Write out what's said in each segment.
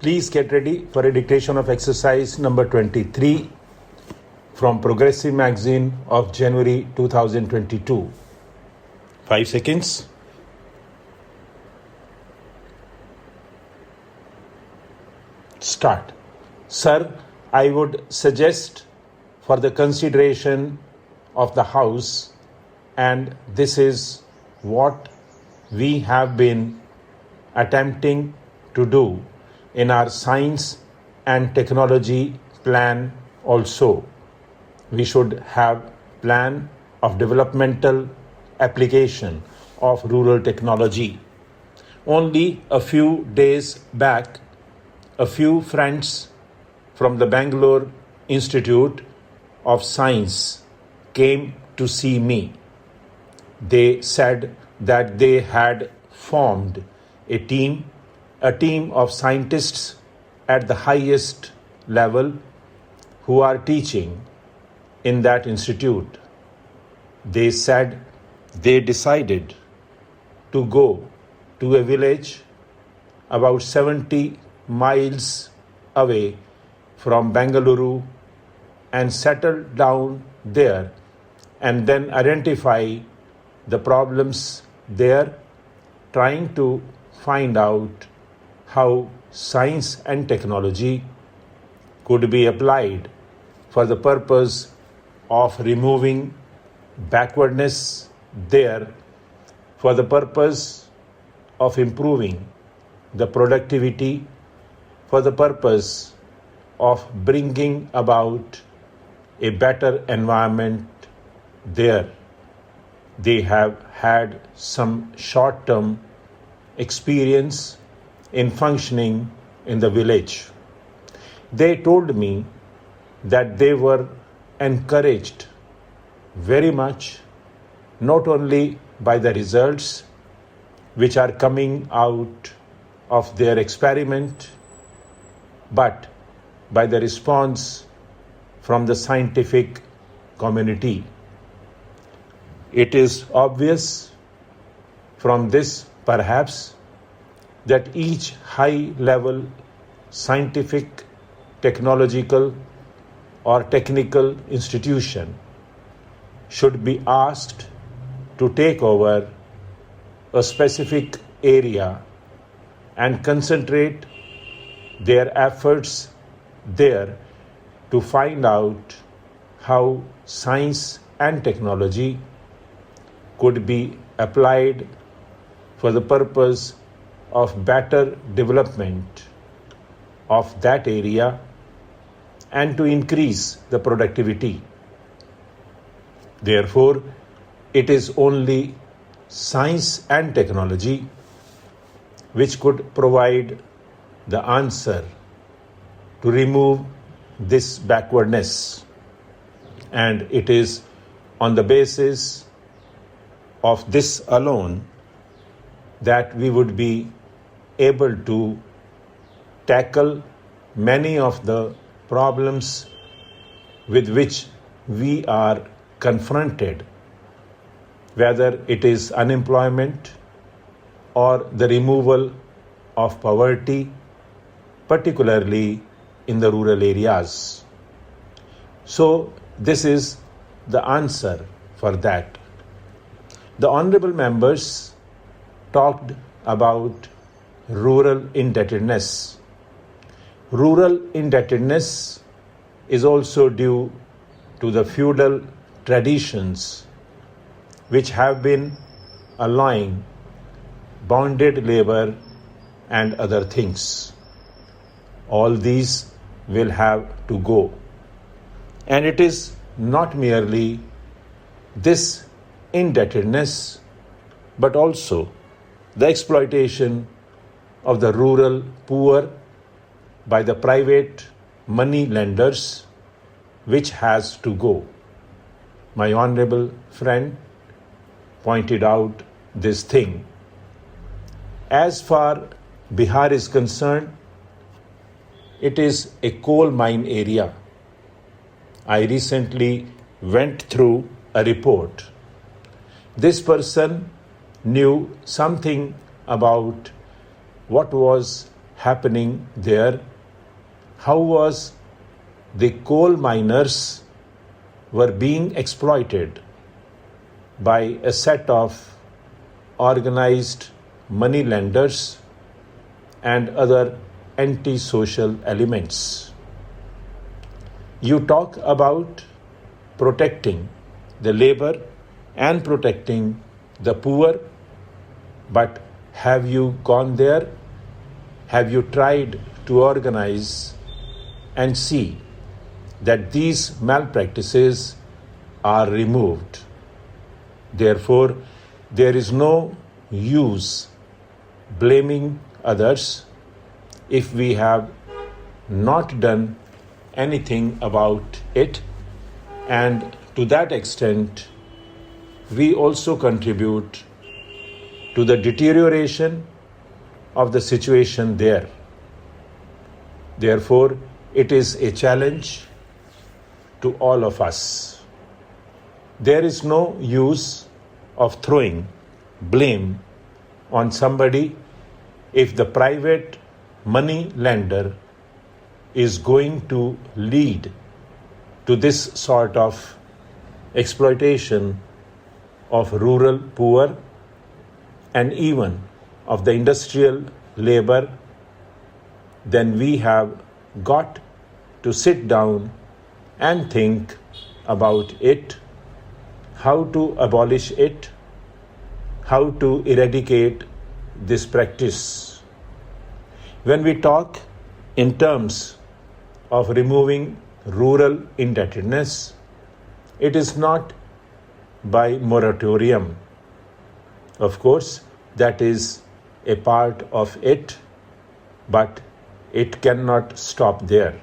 Please get ready for a dictation of exercise number 23 from Progressive Magazine of January 2022. 5 seconds. Start. Sir, I would suggest for the consideration of the House, and this is what we have been attempting to do in our science and technology plan also. We should have plan of developmental application of rural technology. Only a few days back, a few friends from the Bangalore Institute of Science came to see me. They said that they had formed a team of scientists at the highest level who are teaching in that institute. They said they decided to go to a village about 70 miles away from Bengaluru and settle down there and then identify the problems there, trying to find out how science and technology could be applied for the purpose of removing backwardness there, for the purpose of improving the productivity, for the purpose of bringing about a better environment there. They have had some short-term experience in functioning in the village. They told me that they were encouraged very much, not only by the results which are coming out of their experiment, but by the response from the scientific community. It is obvious from this, perhaps, that each high-level scientific, technological, or technical institution should be asked to take over a specific area and concentrate their efforts there to find out how science and technology could be applied for the purpose of better development of that area and to increase the productivity. Therefore, it is only science and technology which could provide the answer to remove this backwardness. And it is on the basis of this alone that we would be able to tackle many of the problems with which we are confronted, whether it is unemployment or the removal of poverty, particularly in the rural areas. So this is the answer for that. The honorable members talked about rural indebtedness. Rural indebtedness is also due to the feudal traditions which have been allowing bonded labor and other things. All these will have to go. And it is not merely this indebtedness, but also the exploitation of the rural poor by the private money lenders, which has to go. My honorable friend pointed out this thing. As far Bihar is concerned, it is a coal mine area. I recently went through a report. This person knew something about what was happening there? How was the coal miners were being exploited by a set of organized money lenders and other anti-social elements. You talk about protecting the labor and protecting the poor, but have you gone there? Have you tried to organize and see that these malpractices are removed? Therefore, there is no use blaming others if we have not done anything about it, and to that extent we also contribute to the deterioration of the situation there. Therefore, it is a challenge to all of us. There is no use of throwing blame on somebody if the private money lender is going to lead to this sort of exploitation of rural poor and even of the industrial labor. Then we have got to sit down and think about it, how to abolish it, how to eradicate this practice. When we talk in terms of removing rural indebtedness, it is not by moratorium. Of course, that is a part of it, but it cannot stop there.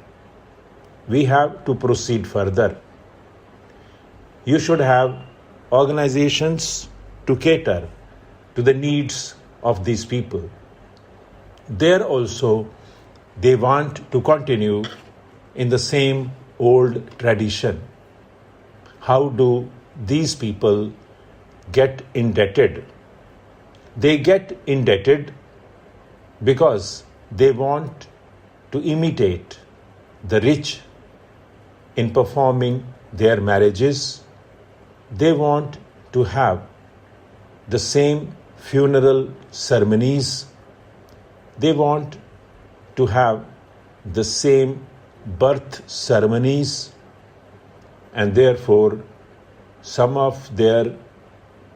We have to proceed further. You should have organizations to cater to the needs of these people. There also, they want to continue in the same old tradition. How do these people get indebted? They get indebted because they want to imitate the rich in performing their marriages. They want to have the same funeral ceremonies. They want to have the same birth ceremonies, and therefore some of their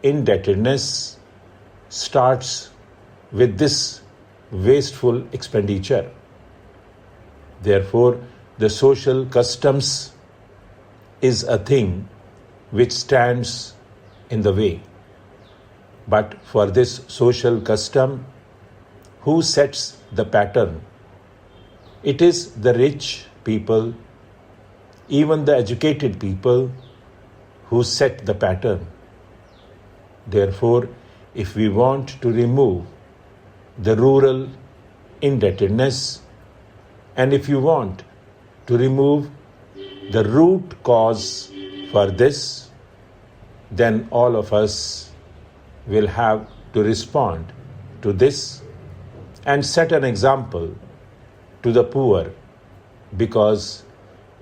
indebtedness starts with this wasteful expenditure. Therefore, the social customs is a thing which stands in the way. But for this social custom, who sets the pattern? It is the rich people, even the educated people, who set the pattern. Therefore, if we want to remove the rural indebtedness, and if you want to remove the root cause for this, then all of us will have to respond to this and set an example to the poor, because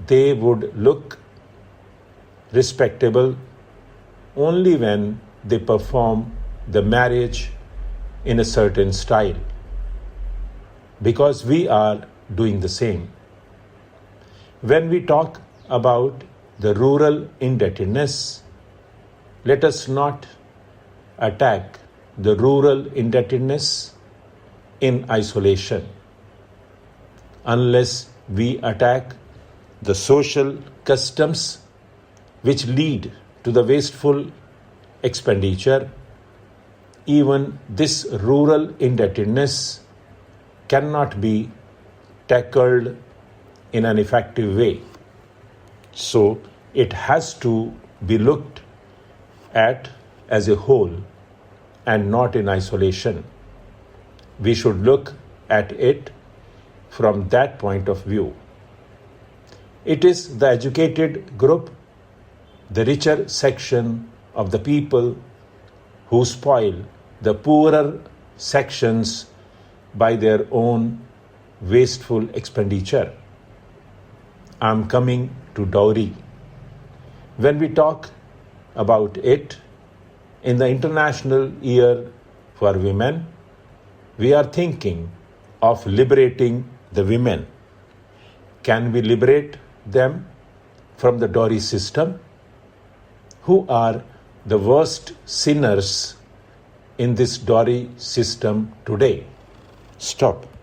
they would look respectable only when they perform the marriage in a certain style, because we are doing the same. When we talk about the rural indebtedness, let us not attack the rural indebtedness in isolation. Unless we attack the social customs which lead to the wasteful expenditure, even this rural indebtedness cannot be tackled in an effective way. So it has to be looked at as a whole and not in isolation. We should look at it from that point of view. It is the educated group, the richer section of the people, who spoil the poorer sections by their own wasteful expenditure. I'm coming to dowry. When we talk about it in the International Year for Women, we are thinking of liberating the women. Can we liberate them from the dowry system? Who are the worst sinners in this dowry system today? Stop.